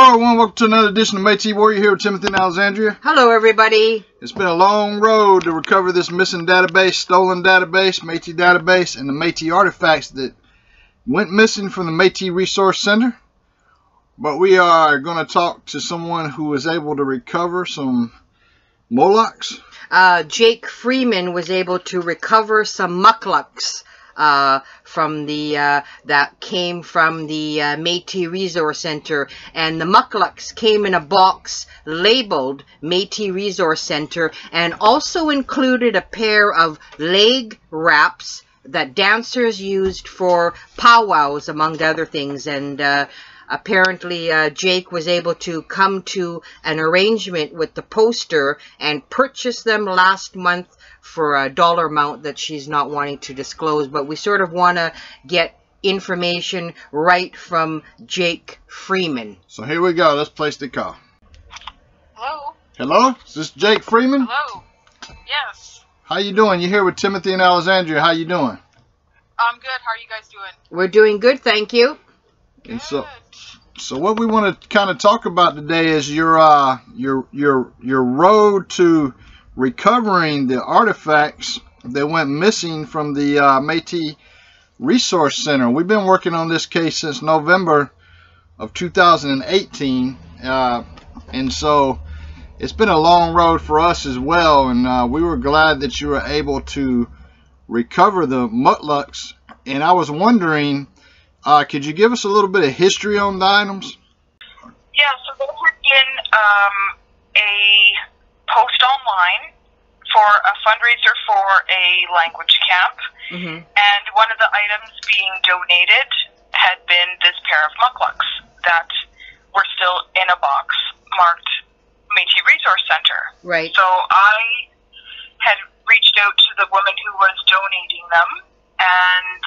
Hello everyone, welcome to another edition of Metis Warrior here with Timothy and Alexandria. Hello everybody. It's been a long road to recover this missing database, stolen database, Metis database, and the Metis artifacts that went missing from the Metis Resource Centre. But we are going to talk to someone who was able to recover some Mukluks. Jake Freeman was able to recover some Mukluks from the that came from the Metis Resource Centre, and the Mukluks came in a box labeled Metis Resource Centre and also included a pair of leg wraps that dancers used for powwows, among other things. And apparently Jake was able to come to an arrangement with the poster and purchase them last month for a dollar amount that she's not wanting to disclose. But we sort of want to get information right from Jake Freeman. So here we go. Let's place the call. Hello? Hello? Is this Jake Freeman? Hello? Yes. How you doing? You're here with Timothy and Alexandria. How you doing? I'm good. How are you guys doing? We're doing good, thank you. And so what we want to kind of talk about today is your road to recovering the artifacts that went missing from the Metis Resource Centre. We've been working on this case since November of 2018, and so it's been a long road for us as well, and we were glad that you were able to recover the Mukluks. And I was wondering, could you give us a little bit of history on the items? Yeah, so there had been a post online for a fundraiser for a language camp, and one of the items being donated had been this pair of Mukluks that were still in a box marked Metis Resource Centre. Right. So I had reached out to the woman who was donating them and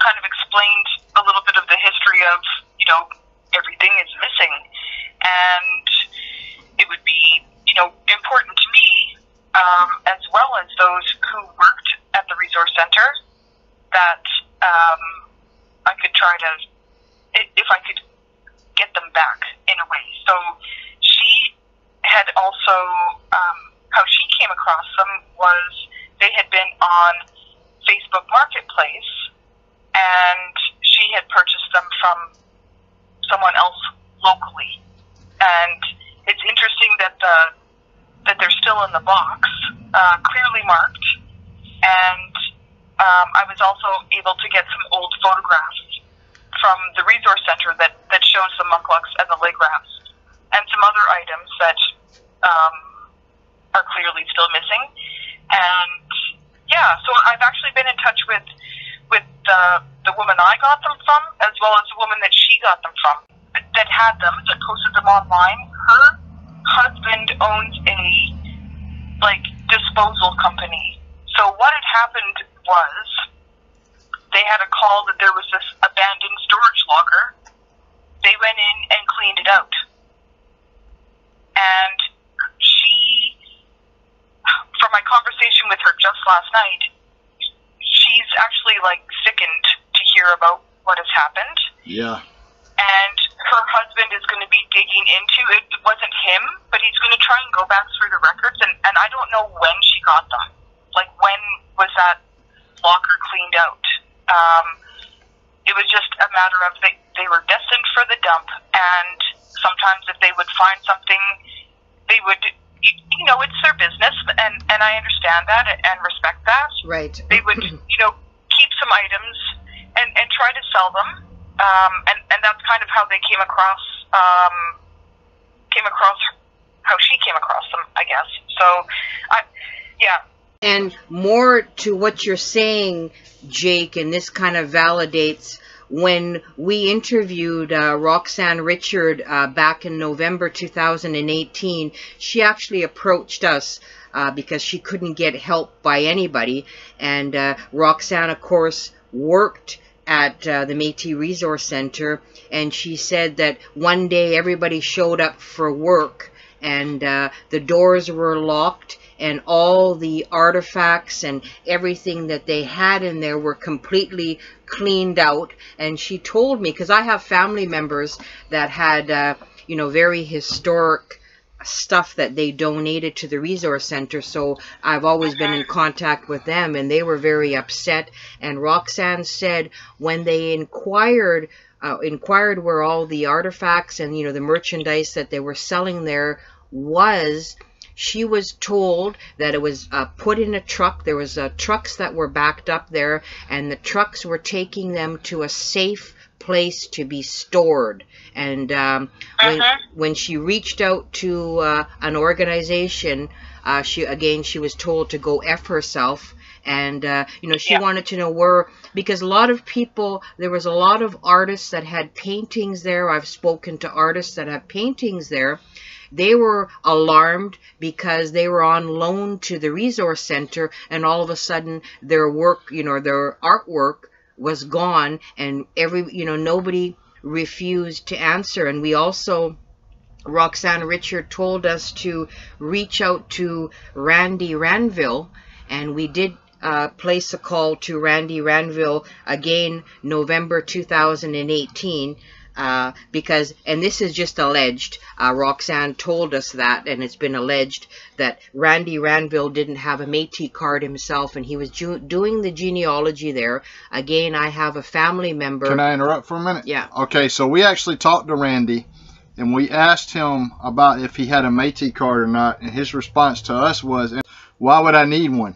kind of explained a little bit of the history of, you know, everything is missing, and it would be, you know, important to me, as well as those who worked at the resource center, that I could try to, if I could get them back in a way. So she had also, how she came across them was they had been on Facebook Marketplace, and she had purchased them from someone else locally. And it's interesting that that they're still in the box, clearly marked. And I was also able to get some old photographs from the resource center that shows the Mukluks and the leg wraps and some other items that are clearly still missing. And yeah, so I've actually been in touch with the woman I got them from, as well as the woman that she got them from, that had them, that posted them online. Her husband owns a, like, disposal company. So what had happened was they had a call that there was this abandoned storage locker. They went in and cleaned it out. And she, from my conversation with her just last night, she's actually, like, sickened to hear about what has happened. Yeah. And her husband is going to be digging into it. It wasn't him, but he's going to try and go back through the records. And I don't know when she got them. Like, when was that locker cleaned out? It was just a matter of they were destined for the dump. And sometimes if they would find something, they would, you know, it's their business. And I understand that and respect that. Right. They would, you know, keep some items and try to sell them. And that's kind of how they came across how she came across them, I guess. So, yeah. And more to what you're saying, Jake, and this kind of validates, when we interviewed Roxanne Richard back in November 2018, she actually approached us because she couldn't get help by anybody. And Roxanne, of course, worked at the Metis Resource Centre, and she said that one day everybody showed up for work and the doors were locked and all the artifacts and everything that they had in there were completely cleaned out. And she told me, because I have family members that had you know, very historic stuff that they donated to the resource center. So I've always been in contact with them, and they were very upset. And Roxanne said when they inquired where all the artifacts and, you know, the merchandise that they were selling there was, she was told that it was put in a truck. There was trucks that were backed up there, and the trucks were taking them to a safe place to be stored. And when she reached out to an organization, she was told to go F herself. And you know, she wanted to know where, because a lot of people, there was a lot of artists that had paintings there. I've spoken to artists that have paintings there. They were alarmed because they were on loan to the resource center, and all of a sudden their work, you know, their artwork was gone, and nobody refused to answer. And we also, Roxanne Richard told us to reach out to Randy Ranville, and we did place a call to Randy Ranville again, November 2018, because, and this is just alleged, Roxanne told us that, and it's been alleged that Randy Ranville didn't have a Metis card himself, and he was doing the genealogy there. Again, I have a family member. Can I interrupt for a minute? Yeah. Okay, so we actually talked to Randy, and we asked him about if he had a Metis card or not, and his response to us was, why would I need one?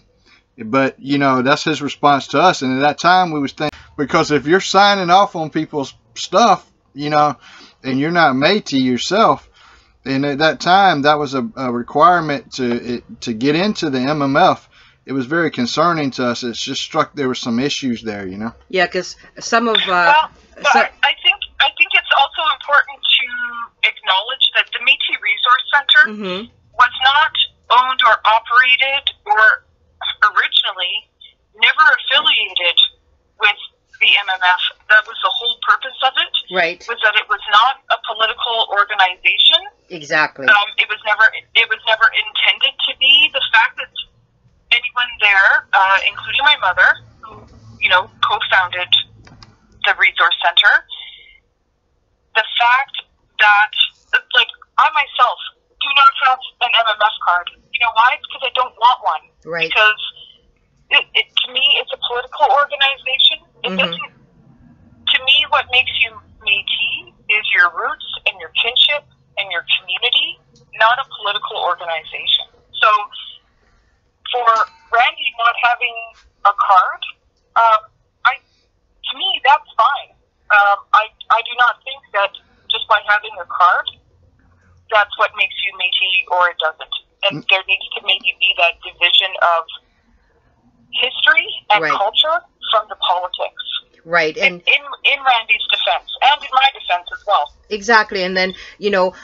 But, you know, that's his response to us. And at that time, we was thinking, because if you're signing off on people's stuff, you know, and you're not Metis yourself, and at that time, that was a requirement to get into the MMF. It was very concerning to us. It's just struck there were some issues there, you know. Yeah, because some of I think it's also important to acknowledge that the Metis Resource Centre was not owned or operated or originally never affiliated with the MMF. That was the whole purpose of it. Right. Was that it was not a political organization. Exactly. It was never intended to be. The fact that anyone there, including my mother, who, you know, co-founded the Resource Centre, the fact that, like, I myself do not have an MMF card. You know why? Because I don't want one. Right. Because to me, it's a political organization. It doesn't. To me, what makes you Métis is your roots and your kinship and your community, not a political organization. So, for Randy not having a card, to me, that's fine. I do not think that just by having a card, that's what makes you Métis, or it doesn't. And there needs to maybe be that division of history and culture from the politics. Right. And in Randy's defense, and in my defense as well. Exactly. And then, you know,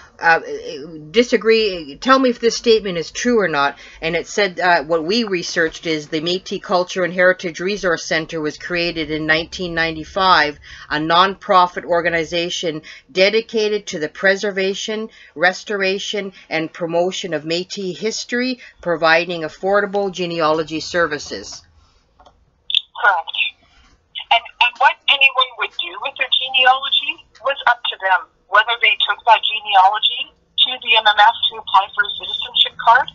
disagree. Tell me if this statement is true or not. And it said what we researched is the Métis Culture and Heritage Resource Centre was created in 1995, a non-profit organization dedicated to the preservation, restoration, and promotion of Métis history, providing affordable genealogy services. Correct. And what anyone would do with their genealogy was up to them. Whether they took that genealogy to the MMF to apply for a citizenship card,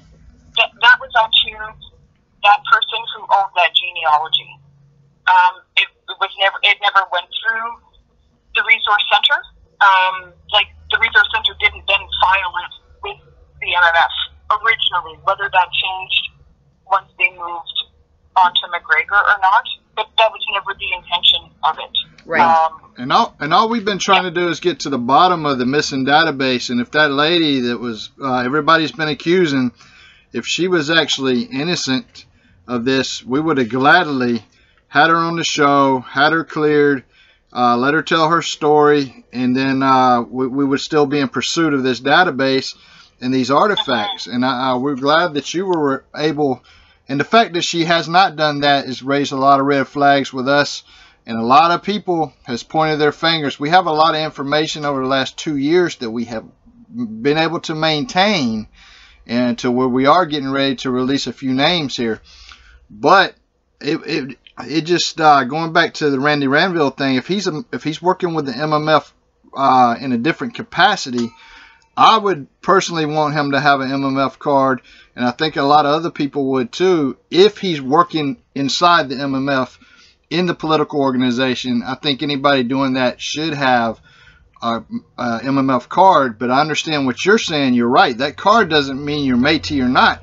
that was up to that person who owned that genealogy. It never went through the Resource Centre. Like, the Resource Centre didn't then file it with the MMF originally. Whether that changed once they moved on to McGregor or not, but that was never the intention of it. Right. And all we've been trying to do is get to the bottom of the missing database. And if that lady that was everybody's been accusing, if she was actually innocent of this, we would have gladly had her on the show, had her cleared, let her tell her story, and then we would still be in pursuit of this database and these artifacts. And we're glad that you were able. And the fact that she has not done that has raised a lot of red flags with us. And a lot of people has pointed their fingers. We have a lot of information over the last 2 years that we have been able to maintain, and to where we are getting ready to release a few names here. But it just going back to the Randy Ranville thing. If he's working with the MMF in a different capacity, I would personally want him to have an MMF card, and I think a lot of other people would too, if he's working inside the MMF in the political organization. I think anybody doing that should have a MMF card. But I understand what you're saying. You're right. That card doesn't mean you're Métis or not.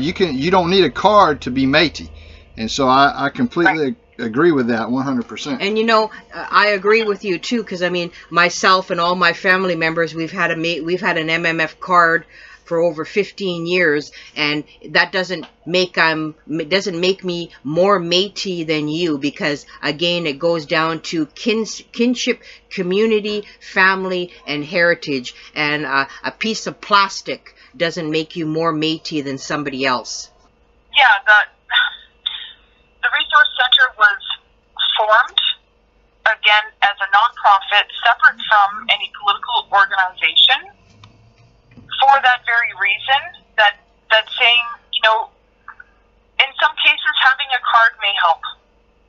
You don't need a card to be Métis, and so I completely agree with that 100%. And you know, I agree with you too, because I mean, myself and all my family members, we've had an MMF card for over 15 years, and that doesn't make me more Métis than you, because again, it goes down to kinship, community, family, and heritage. And a piece of plastic doesn't make you more Métis than somebody else. Yeah, the Resource Centre was formed, again, as a nonprofit, separate from any political organization, for that very reason, that saying, you know, in some cases having a card may help,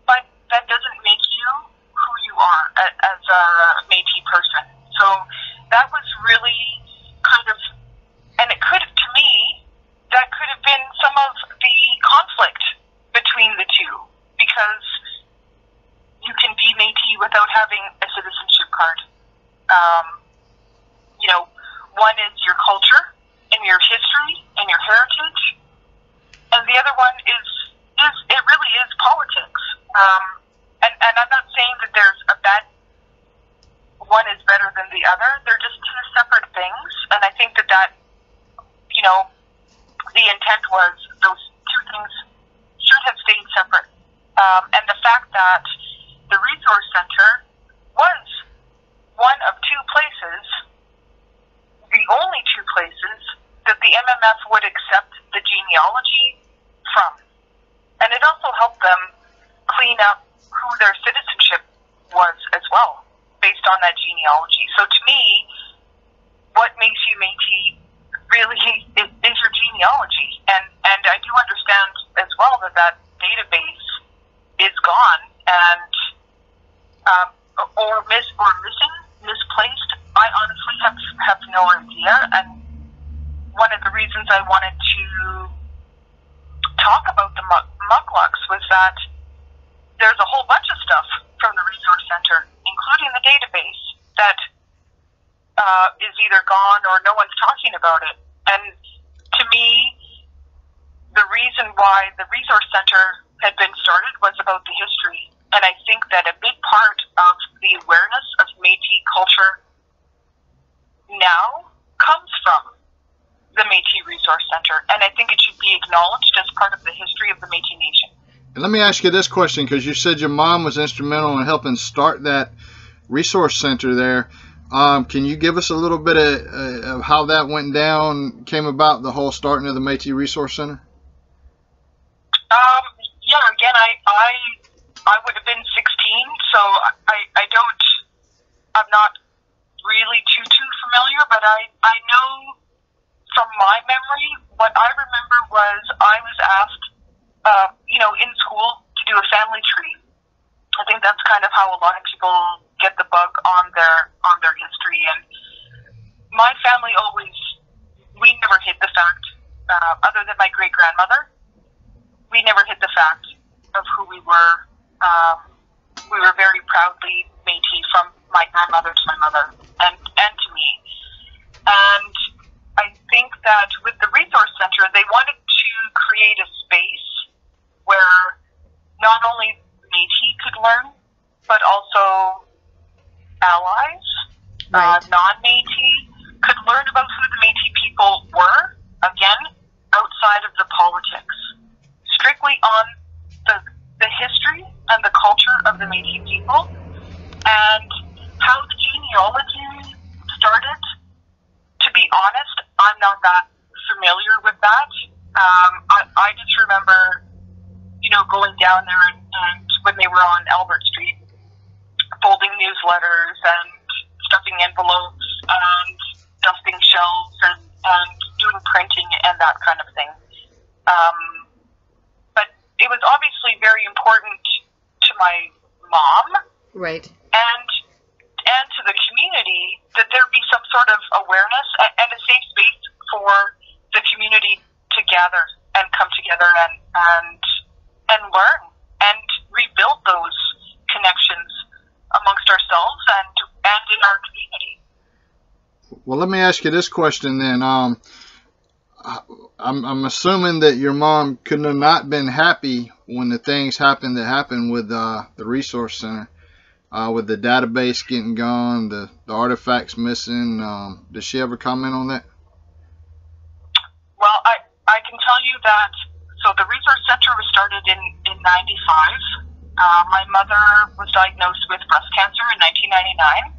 but that doesn't make you who you are as a Métis person. So that was really kind of, and it could have, to me, that could have been some of the conflict between the two, because you can be Métis without having a citizenship card. You know, one is your culture and your history and your heritage, and the other one is it really is politics. And I'm not saying that there's a bad one is better than the other. They're just two separate things, and I think that you know, the intent was those two things should have stayed separate. And the fact that the Resource Centre was one of two places, the only two places, that the MMF would accept the genealogy from. And it also helped them clean up who their citizenship was as well, based on that genealogy. So to me, what makes you Métis really is your genealogy. And I do understand as well that database is gone and or missing, misplaced. I honestly have no idea. And one of the reasons I wanted to talk about the Mukluks was that there's a whole bunch of stuff from the Resource Centre, including the database, that is either gone or no one's talking about it. And to me, the reason why the Resource Centre had been started was about the history. And I think that a big part of the awareness of Métis culture now comes from the Métis Resource Centre. And I think it should be acknowledged as part of the history of the Métis Nation. And let me ask you this question, because you said your mom was instrumental in helping start that Resource Centre there. Can you give us a little bit of how that went down, came about, the whole starting of the Métis Resource Centre? Yeah, again, I would have been 16, so I'm not really too familiar, but I know from my memory, what I remember was I was asked, you know, in school to do a family tree. I think that's kind of how a lot of people get the bug on their history. And my family we never hid the fact, other than my great-grandmother, we never hid the fact of who we were. We were very proudly Métis, from my grandmother to my mother and to me. And I think that with the Resource Centre, they wanted to create a space where not only Métis could learn, but also allies, Right. non-Métis, could learn about who the Métis people were, again, outside of the politics, strictly on the history and the culture of the Métis people, and how the genealogy started. To be honest, I'm not that familiar with that. I just remember, you know, going down there and when they were on Albert Street, folding newsletters and stuffing envelopes and dusting shelves and doing printing and that kind of thing. But it was obviously very important to my mom, Right. and to the community that there be some sort of awareness and a safe space for the community to gather and come together and learn and rebuild those connections amongst ourselves and in our community. Well, let me ask you this question then. I'm assuming that your mom couldn't have not been happy when the things happened that happened with the Resource Center, with the database getting gone, the artifacts missing. Did she ever comment on that? Well, I can tell you that, so the Resource Center was started in 95. My mother was diagnosed with breast cancer in 1999,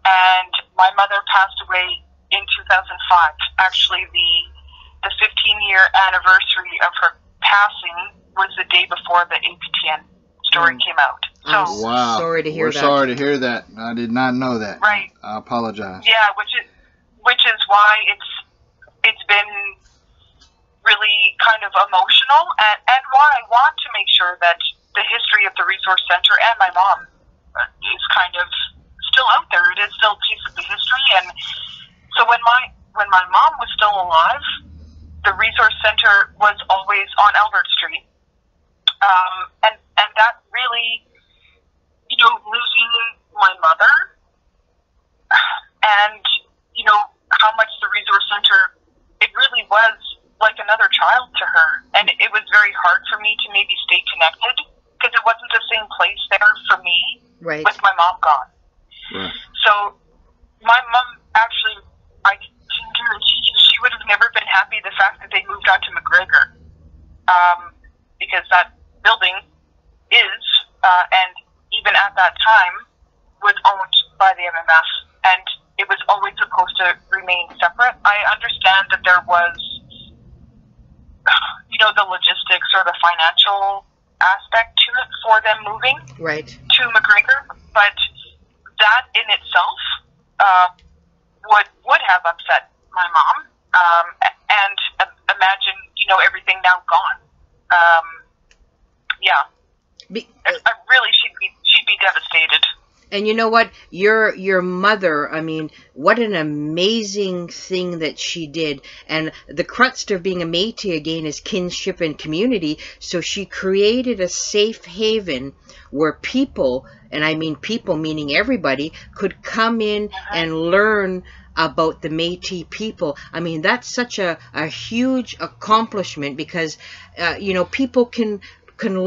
and my mother passed away in 2005. Actually, the 15-year anniversary of her passing was the day before the APTN story came out. So, wow. Sorry to hear that. We're sorry to hear that. I did not know that. Right. I apologize. Yeah, which is why it's been really kind of emotional, and why I want to make sure that the history of the Resource Center and my mom is kind of still out there. It is still a piece of the history, and so when my mom was still alive, the Resource Center was always on Albert Street, and that really, losing my mother, and how much the Resource Center, it really was like another child to her, and it was very hard for me to maybe stay connected because it wasn't the same place there for me with my mom gone. Right. So my mom actually, she would have never been happy the fact that they moved on to McGregor, because that building is, and even at that time, was owned by the MMF, and it was always supposed to remain separate. I understand that there was, the logistics or the financial aspect to it for them moving to McGregor, but that in itself would have upset my mom, and imagine everything now gone. Really, she'd be devastated. And you know what? Your mother, I mean, what an amazing thing that she did. And the crux of being a Métis, again, is kinship and community. So she created a safe haven where people, and I mean people meaning everybody, could come in and learn about the Métis people. I mean, that's such a huge accomplishment, because, people can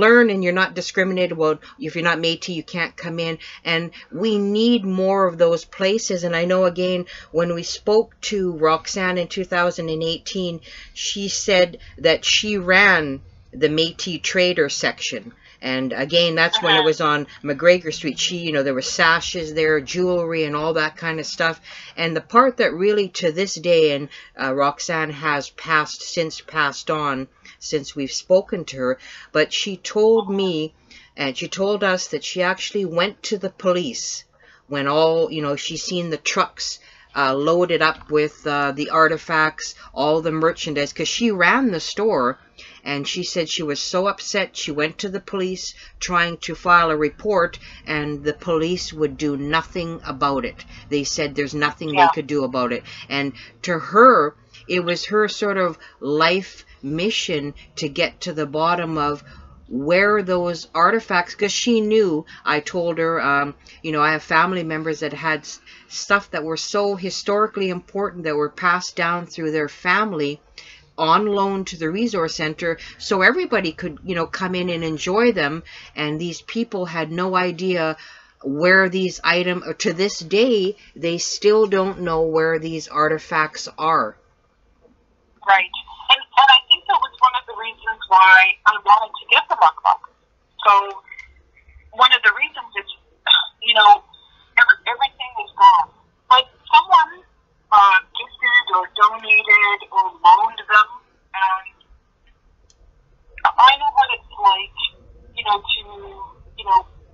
learn, and you're not discriminated. Well, if you're not Métis, you can't come in, and we need more of those places. And I know, again, when we spoke to Roxanne in 2018, she said that she ran the Métis trader section, and again, that's when it was on McGregor Street. She, there were sashes there, jewelry, and all that kind of stuff. And the part that really, to this day, and Roxanne has passed on since we've spoken to her, but she told me, and she told us, that she actually went to the police when all, she seen the trucks loaded up with the artifacts, all the merchandise, because she ran the store. And she said she was so upset, she went to the police trying to file a report, and the police would do nothing about it. They said there's nothing they could do about it. And to her, it was her sort of life mission to get to the bottom of where those artifacts, because she knew, I told her, I have family members that had stuff that were so historically important that were passed down through their family on loan to the Resource Center, so everybody could, come in and enjoy them. And these people had no idea where these items, to this day, they still don't know where these artifacts are. Right. And I think that was one of the reasons why I wanted to get the Mukluks. So one of the reasons is, everything is gone. But someone gifted or donated or loaned them, and I know what it's like, to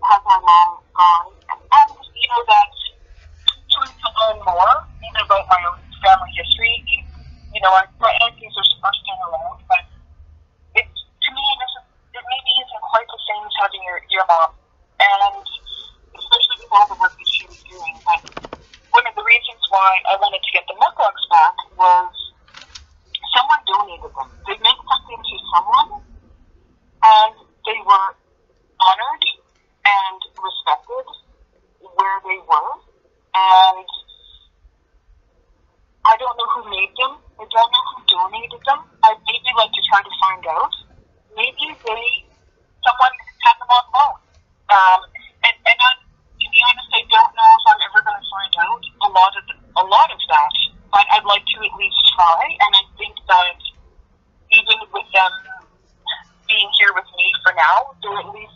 have my mom gone, and that trying to learn more, even about my own family history. My aunties are still around, but to me, it maybe isn't quite the same as having your mom, and especially with all the work that she was doing. But one of the why I wanted to get the Mukluks back was someone donated them. They meant something to someone, and they were honored and respected where they were. And I don't know who made them. I don't know who donated them. I'd maybe like to try to find out. Maybe someone had them on loan. And to be honest, I don't know if I'm ever going to find out a lot of that. But I'd like to at least try. And I think that even with them being here with me for now, they're at least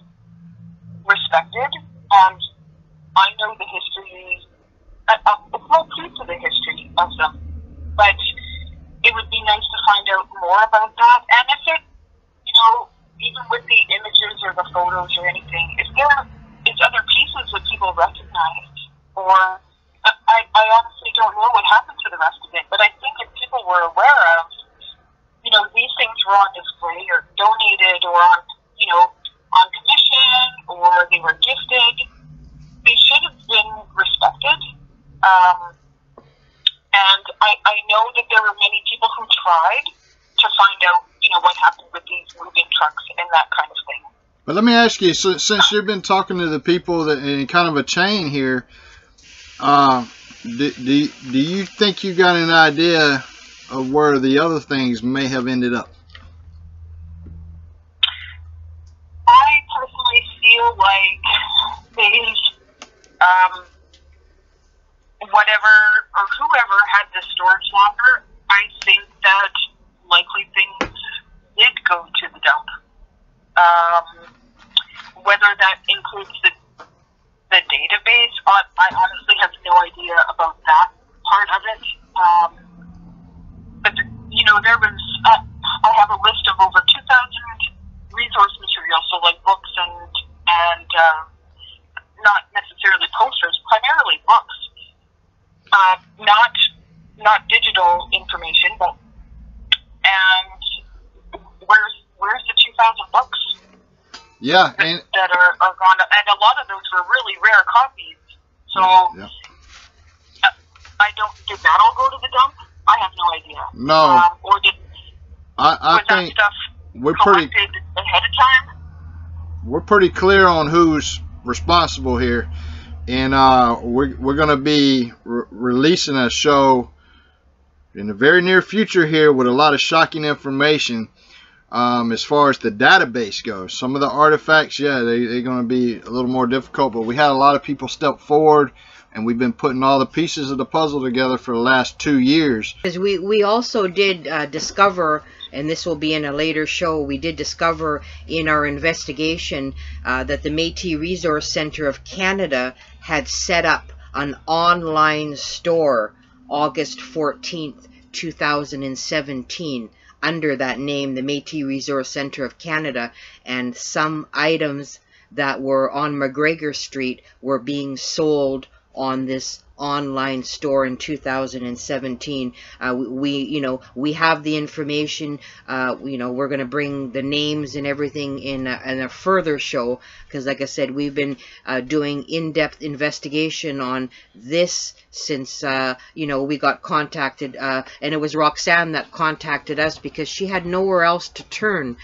respected. And I know the history, a small piece of the history of them. But it would be nice to find out more about that. And if it, even with the images or the photos or anything, if there is other pieces that people recognize, or I honestly don't know what happened to the rest of it, but I think if people were aware of, these things were on display or donated or on commission or they were gifted, they should have been respected. And I know that there were many people who tried to find out, what happened with these moving trucks and that kind of thing. But let me ask you, so, since you've been talking to the people that in kind of a chain here, do you think you got an idea of where the other things may have ended up? I personally feel like whatever or whoever had the storage locker, I think that likely things did go to the dump. Whether that includes the database, I honestly have no idea about that part of it. But there was I have a list of over 2,000 resource materials, so like books and not necessarily posters, primarily books. Not digital information, but where's the 2,000 books? Yeah, and that are gone, and a lot of those were really rare copies. So yeah. Did that all go to the dump? I have no idea. No. Or I think that stuff we're collected ahead of time? We're pretty clear on who's responsible here, and we're going to be releasing a show in the very near future here with a lot of shocking information as far as the database goes. Some of the artifacts, yeah, they're going to be a little more difficult, but we had a lot of people step forward, and we've been putting all the pieces of the puzzle together for the last 2 years. Because we also did discover, and this will be in a later show, we did discover in our investigation that the Metis Resource Centre of Canada had set up an online store August 14th, 2017, under that name, the Metis Resource Centre of Canada, and some items that were on McGregor Street were being sold on this online store in 2017. We have the information. We're going to bring the names and everything in a further show, because like I said, we've been doing in-depth investigation on this since we got contacted, and it was Roxanne that contacted us because she had nowhere else to turn.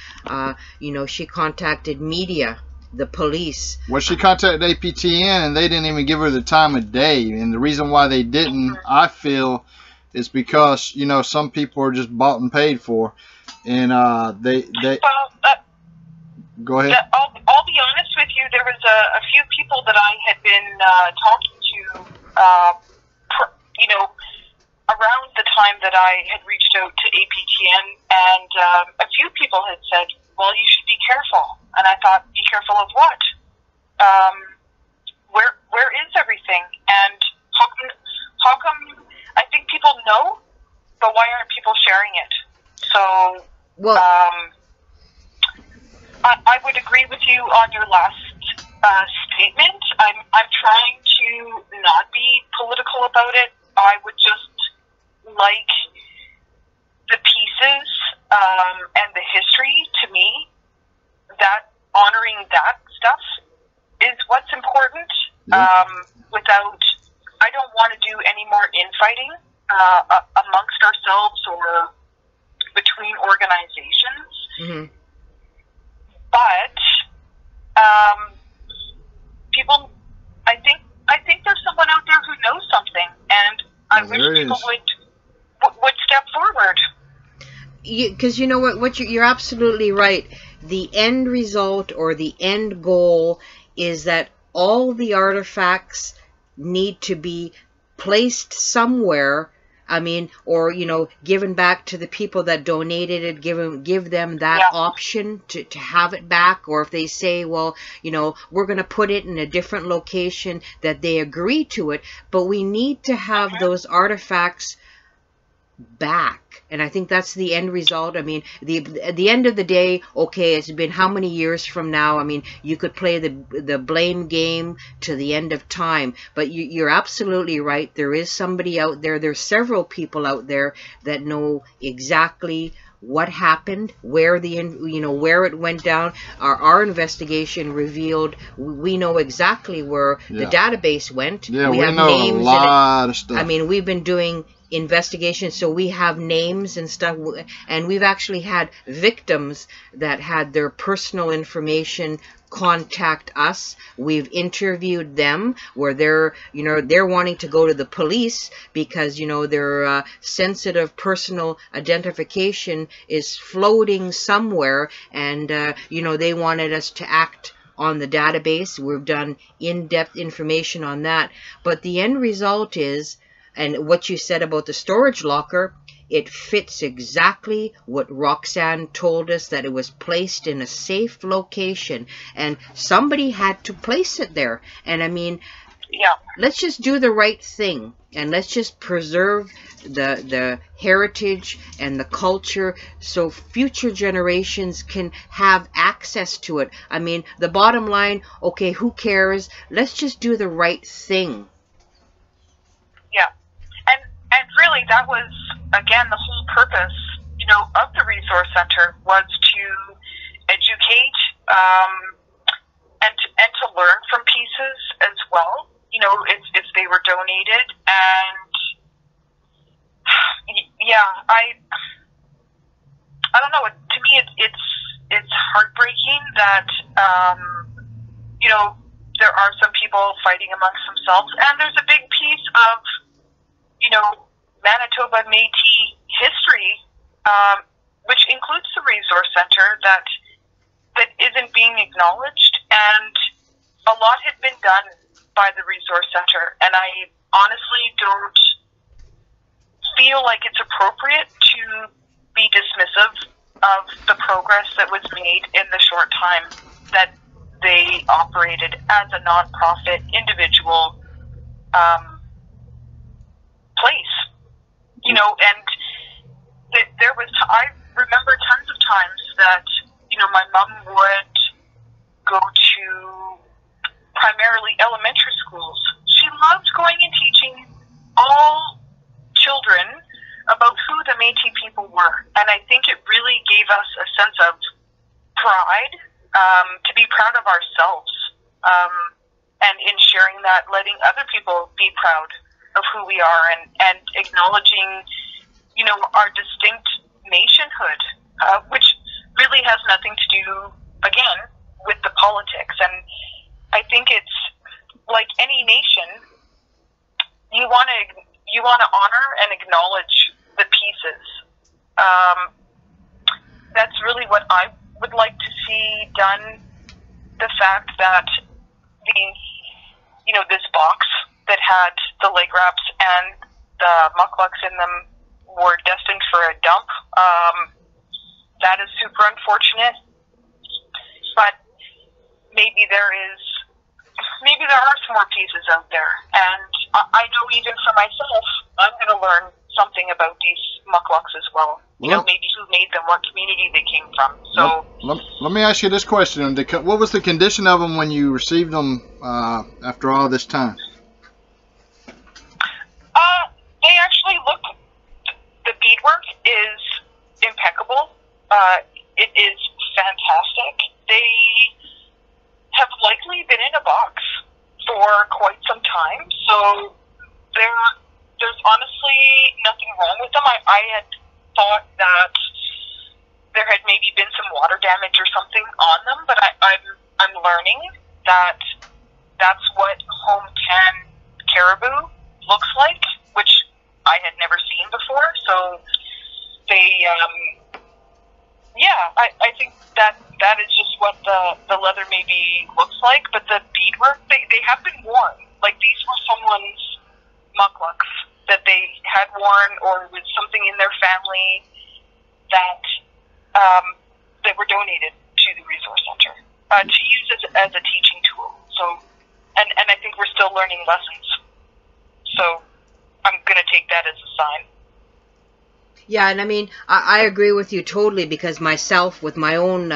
She contacted media, the police. Well, she contacted APTN, and they didn't even give her the time of day. And the reason why they didn't, I feel, is because some people are just bought and paid for, and they. Go ahead. Yeah, I'll be honest with you. There was a few people that I had been talking to, around the time that I had reached out to APTN, and a few people had said, "Well, you should be careful." And I thought, be careful of what? Where is everything? And how come? I think people know, but why aren't people sharing it? So, well, I would agree with you on your last statement. I'm trying to not be political about it. I would just like the pieces and the history, to me, that honoring that stuff is what's important. Yep. I don't want want to do any more infighting amongst ourselves or between organizations. Mm-hmm. But people, I think there's someone out there who knows something, and I wish people would step forward. Because you know what you're absolutely right. The end result or the end goal is that all the artifacts need to be placed somewhere. I mean, or, you know, given back to the people that donated it, give them that option to have it back. Or if they say, well, you know, we're going to put it in a different location, that they agree to it. But we need to have those artifacts back. And I think that's the end result. I mean, at the end of the day, okay, it's been how many years from now? I mean, you could play the blame game to the end of time. But you're absolutely right. There is somebody out there. There's several people out there that know exactly what happened, where where it went down. Our investigation revealed we know exactly where the database went. Yeah, we have know names a lot of stuff. I mean, we've been doing investigations, so we have names and stuff, and we've actually had victims that had their personal information contact us. We've interviewed them where they're wanting to go to the police because, you know, their sensitive personal identification is floating somewhere, and you know, they wanted us to act on the database. We've done in-depth information on that. But the end result is, and what you said about the storage locker, it fits exactly what Roxanne told us, that it was placed in a safe location, and somebody had to place it there. And I mean, let's just do the right thing, and let's just preserve the heritage and the culture so future generations can have access to it. I mean, the bottom line, okay, who cares? Let's just do the right thing. And really, that was, again, the whole purpose, you know, of the Resource Centre, was to educate and to learn from pieces as well, you know, if they were donated. And, I don't know, to me it's heartbreaking that, you know, there are some people fighting amongst themselves, and there's a big piece of, you know, Manitoba Métis history, which includes the Resource Centre, that isn't being acknowledged. And a lot had been done by the Resource Centre, and I honestly don't feel like it's appropriate to be dismissive of the progress that was made in the short time that they operated as a non-profit individual place. You know, and there was, I remember tons of times that, you know, my mom would go to primarily elementary schools. She loved going and teaching all children about who the Métis people were. And I think it really gave us a sense of pride, to be proud of ourselves, and in sharing that, letting other people be proud of who we are, and acknowledging, you know, our distinct nationhood, which really has nothing to do, again, with the politics. And I think it's like any nation, you want to honor and acknowledge the pieces. That's really what I would like to see done. The fact that this box that had the leg wraps and the Mukluks in them were destined for a dump. That is super unfortunate. But maybe there are some more pieces out there. And I know even for myself, I'm going to learn something about these Mukluks as well. You know, maybe who made them, what community they came from. So let me ask you this question. What was the condition of them when you received them after all this time? They actually look, the beadwork is impeccable. It is fantastic. They have likely been in a box for quite some time, so there's honestly nothing wrong with them. I had thought that there had maybe been some water damage or something on them, but I'm learning that that's what home tan caribou looks like, which I had never seen before. So they, I think that is just what the leather maybe looks like. But the beadwork, they have been worn. Like, these were someone's mukluks that they had worn, or was something in their family that were donated to the resource center to use as a teaching tool. So, and I think we're still learning lessons. So I'm going to take that as a sign. Yeah, and I mean, I agree with you totally, because myself, with my own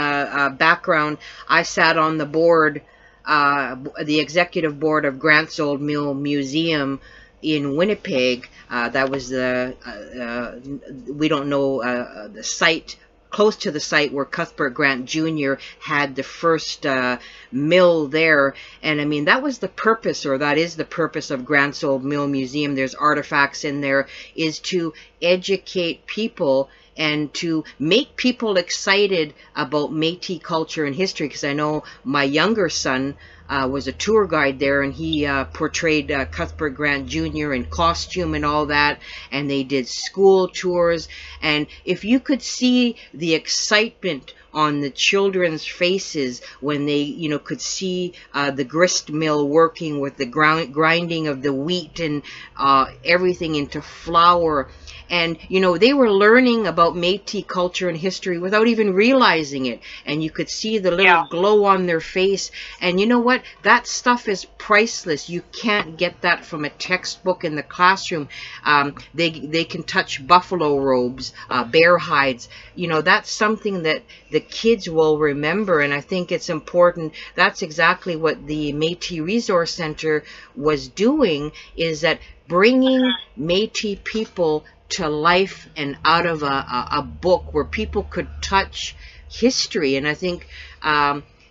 background, I sat on the board, the executive board of Grant's Old Mill Museum in Winnipeg. That was we don't know the site, close to the site where Cuthbert Grant Jr. had the first mill there. And I mean, that was the purpose, or that is the purpose of Grant's Old Mill Museum. There's artifacts in there, is to educate people and to make people excited about Métis culture and history. Because I know my younger son was a tour guide there, and he portrayed Cuthbert Grant Jr. in costume and all that, and they did school tours. And if you could see the excitement on the children's faces when they, you know, could see the grist mill working with the grinding of the wheat and everything into flour. And, you know, they were learning about Métis culture and history without even realizing it. And you could see the little glow on their face. And you know what? That stuff is priceless. You can't get that from a textbook in the classroom. They can touch buffalo robes, bear hides. You know, that's something that the kids will remember. And I think it's important. That's exactly what the Metis Resource Centre was doing, is that bringing Métis people to life and out of a book where people could touch history. And I think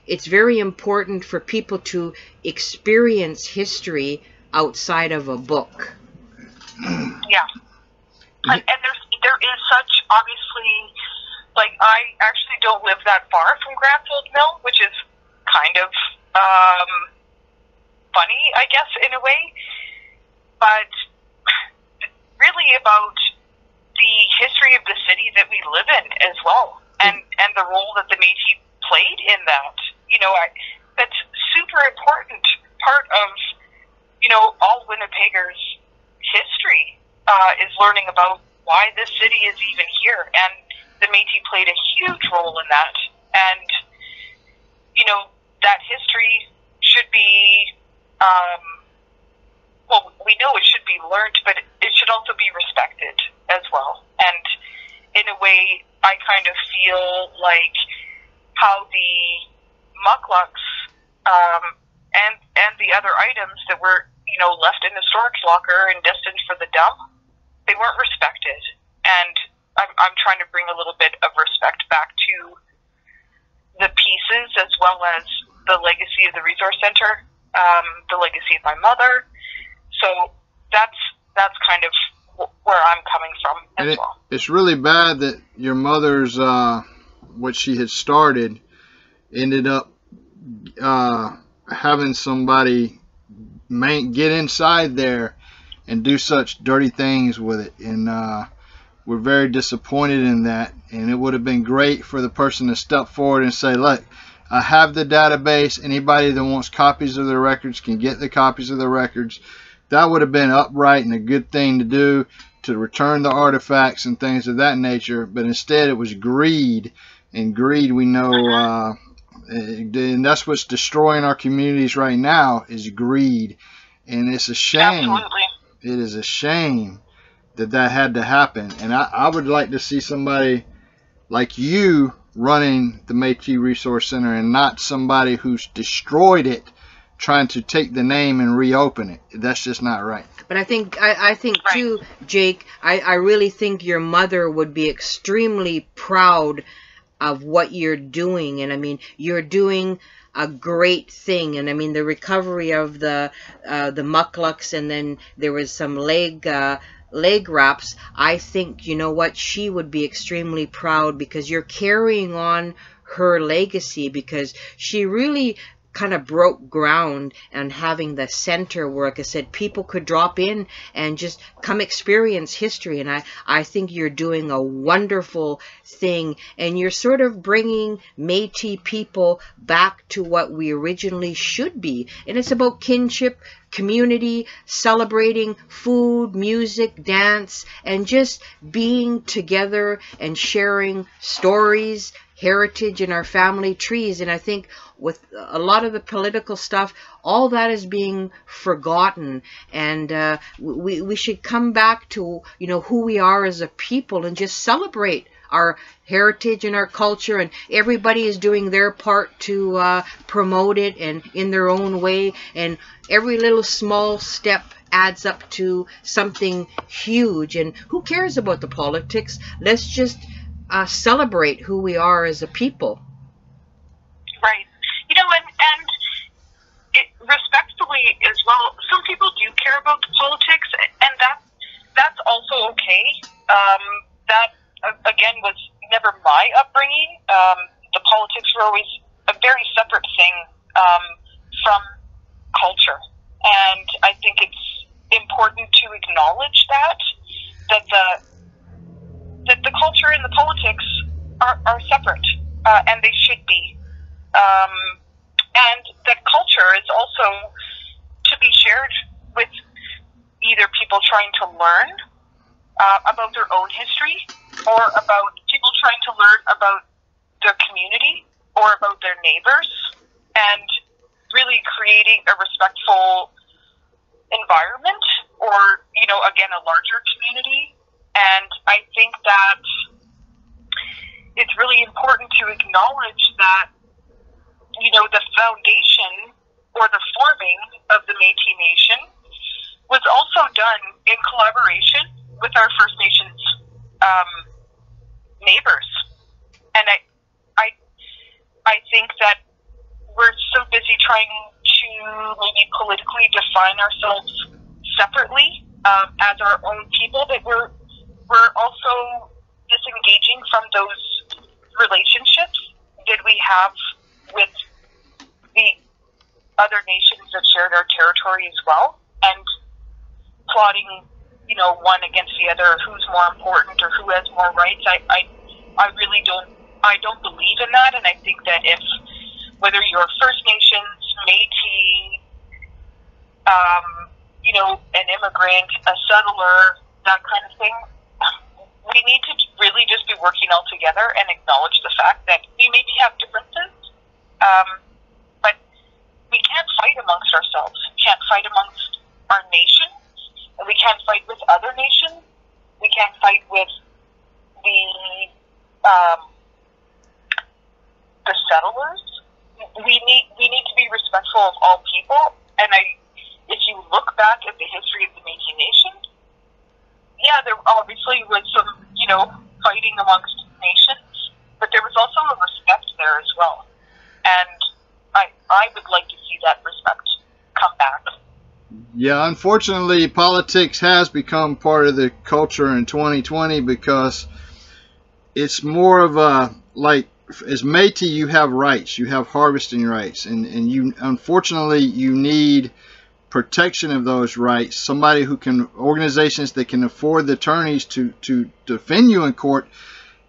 it's very important for people to experience history outside of a book. Yeah. And there is such, obviously, like, I actually don't live that far from Grant's Old Mill, which is kind of funny, I guess, in a way. But really about the history of the city that we live in as well, and the role that the Métis played in that. You know, that's super important part of, you know, all Winnipeggers' history is learning about why this city is even here, and the Métis played a huge role in that. And, you know, that history should be, well, we know it should be learned, but it should also be respected as well. And in a way, I kind of feel like how the Mukluks and the other items that were, you know, left in the storage locker and destined for the dump, they weren't respected. And I'm trying to bring a little bit of respect back to the pieces, as well as the legacy of the Resource Centre, the legacy of my mother. So that's kind of where I'm coming from as well. It's really bad that your mother's what she had started ended up having somebody get inside there and do such dirty things with it, and we're very disappointed in that. And it would have been great for the person to step forward and say, look, I have the database. Anybody that wants copies of the records can get the copies of the records. That would have been upright and a good thing to do, to return the artifacts and things of that nature. But instead it was greed, and greed, we know, and that's what's destroying our communities right now, is greed. And it's a shame. Absolutely. It is a shame that that had to happen. And I would like to see somebody like you running the Metis Resource Center, and not somebody who's destroyed it trying to take the name and reopen it. That's just not right. But I think too, Jake, I really think your mother would be extremely proud of what you're doing. And I mean, you're doing a great thing. And I mean, the recovery of the Mukluks, and then there was some leg wraps. I think, you know what, she would be extremely proud, because you're carrying on her legacy, because she really kind of broke ground and having the center where, like I said, people could drop in and just come experience history. And I think you're doing a wonderful thing, and you're sort of bringing Métis people back to what we originally should be. And it's about kinship, community, celebrating food, music, dance, and just being together and sharing stories, heritage, in our family trees. And I think with a lot of the political stuff, all that is being forgotten, and we should come back to, you know, who we are as a people, and just celebrate our heritage and our culture. And everybody is doing their part to promote it, and in their own way, and every little small step adds up to something huge. And who cares about the politics? Let's just celebrate who we are as a people. Right. You know, and it, respectfully as well, some people do care about the politics, and that's also okay. That, again, was never my upbringing. The politics were always a very separate thing from culture. And I think it's important to acknowledge that the culture and the politics are separate, and they should be. And that culture is also to be shared with either people trying to learn about their own history, or about people trying to learn about their community or about their neighbors, and really creating a respectful environment, or, you know, again, a larger community. And I think that it's really important to acknowledge that, you know, the foundation or the forming of the Métis Nation was also done in collaboration with our First Nations neighbors. And I think that we're so busy trying to maybe politically define ourselves separately as our own people, that we're also disengaging from those relationships that we have with the other nations that shared our territory as well, and plotting, you know, one against the other, who's more important or who has more rights. I really don't believe in that. And I think that if, whether you're First Nations, Métis, you know, an immigrant, a settler, that kind of thing, we need to really just be working all together and acknowledge the fact that we maybe have differences, but we can't fight amongst ourselves. We can't fight amongst our nation, and we can't fight with other nations. We can't fight with the settlers. We need to be respectful of all people. And if you look back at the history of the Métis Nation, yeah, there obviously was some, you know, fighting amongst nations, but there was also a respect there as well. And I would like to see that respect come back. Yeah, unfortunately, politics has become part of the culture in 2020, because it's more of a, like, as Métis, you have rights, you have harvesting rights, and you, unfortunately, you need protection of those rights. Somebody who can, organizations that can afford the attorneys to defend you in court.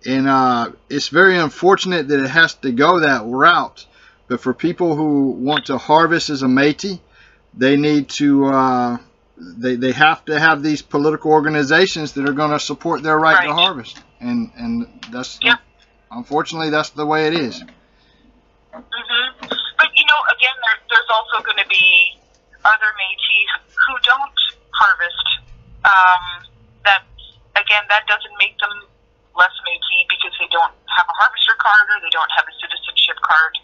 And it's very unfortunate that it has to go that route. But for people who want to harvest as a Métis, they need to, they have to have these political organizations that are going to support their right to harvest. And that's, unfortunately, that's the way it is. But, you know, again, there's also going to be other Métis who don't harvest. That doesn't make them less Métis because they don't have a harvester card or they don't have a citizenship card.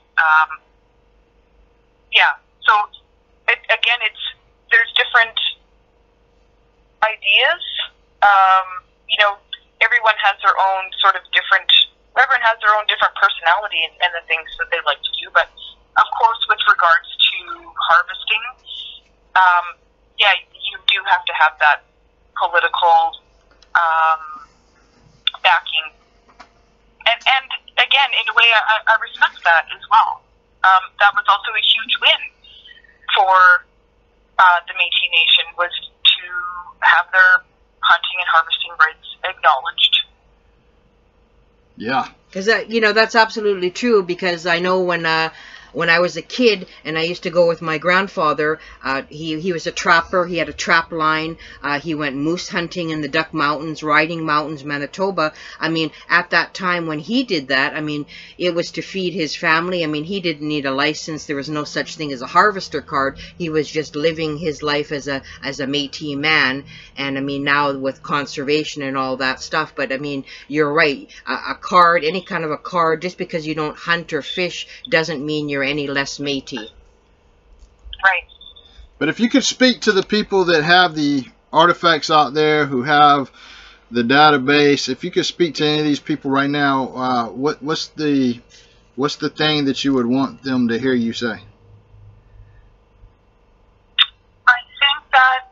So there's different ideas. You know, everyone has their own sort of different everyone has their own different personality and the things that they like to do. But of course, with regards to harvesting, yeah, you do have to have that political backing. And again, in a way, I respect that as well. That was also a huge win for the Métis Nation, was to have their hunting and harvesting rights acknowledged. Yeah. Because that's absolutely true. Because I know when I was a kid and I used to go with my grandfather, he was a trapper. He had a trap line. He went moose hunting in the Duck Mountains, Riding Mountains, Manitoba. I mean, at that time when he did that, I mean, it was to feed his family. I mean, he didn't need a license. There was no such thing as a harvester card. He was just living his life as a Métis man. And I mean, now with conservation and all that stuff. But I mean, you're right. A card, any kind of a card, just because you don't hunt or fish doesn't mean you're any less Métis. Right. But if you could speak to the people that have the artifacts out there, who have the database, if you could speak to any of these people right now, what's the thing that you would want them to hear you say? I think that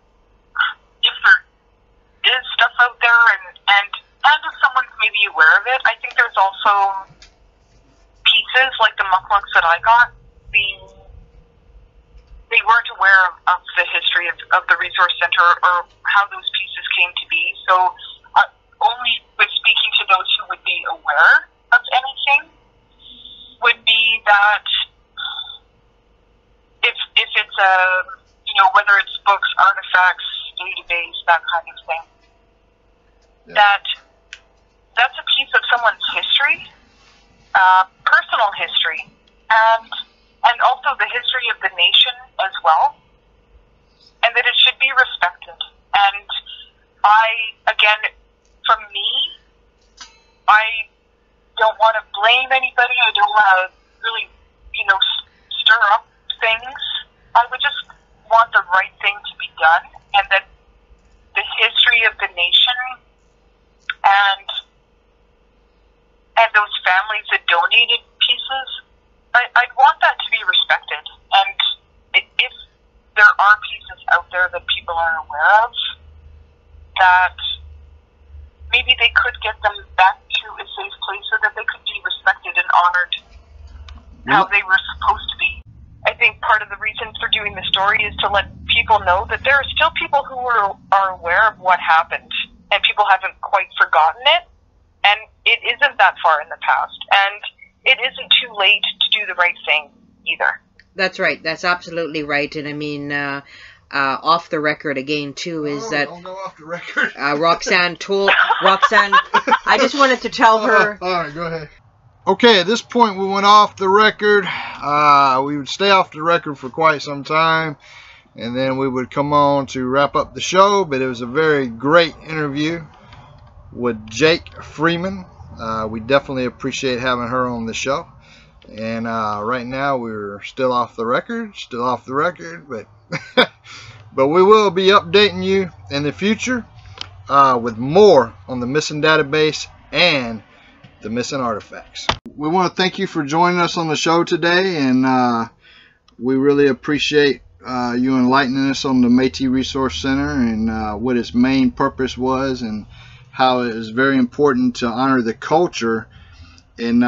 if there is stuff out there, and if someone's maybe aware of it, I think there's also pieces like the Mukluks that I got. They weren't aware of the history of the Resource Centre or how those pieces came to be. So only with speaking to those who would be aware of anything would be that if it's a, whether it's books, artifacts, database, that kind of thing, yeah, that's a piece of someone's history, personal history, and also the history of the nation as well, and that it should be respected. And again, from me, I don't want to blame anybody. I don't want to really, stir up things. I would just want the right thing to be done, and that the history of the nation and those families that donated pieces, I'd want that to be respected. And if there are pieces out there that people are aware of, that maybe they could get them back to a safe place so that they could be respected and honored how they were supposed to be. I think part of the reason for doing the story is to let people know that there are still people who are aware of what happened, and people haven't quite forgotten it, and it isn't that far in the past, and it isn't too late to do the right thing either. That's right. That's absolutely right. And I mean, off the record again too, is that don't go off the record. Roxanne, I just wanted to tell her. All right, go ahead. Okay, at this point we went off the record. We would stay off the record for quite some time, and then we would come on to wrap up the show. But it was a very great interview with Jake Freeman. We definitely appreciate having her on the show. And right now we're still off the record, but but we will be updating you in the future with more on the missing database and the missing artifacts. We want to thank you for joining us on the show today, and we really appreciate you enlightening us on the Metis Resource Centre and what its main purpose was, and how it is very important to honor the culture and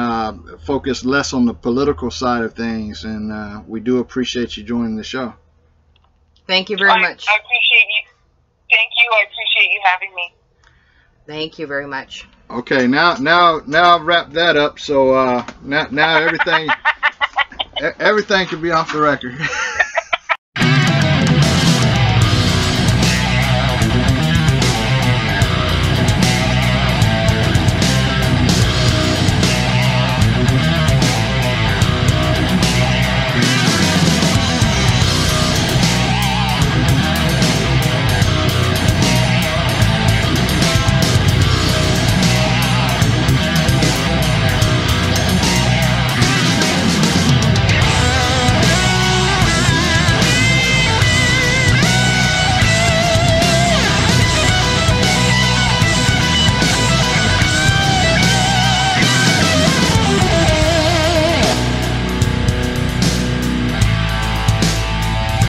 focus less on the political side of things. And we do appreciate you joining the show. Thank you very much. I appreciate you. Thank you. I appreciate you having me. Thank you very much. Okay, now I've wrapped that up. So now everything everything can be off the record.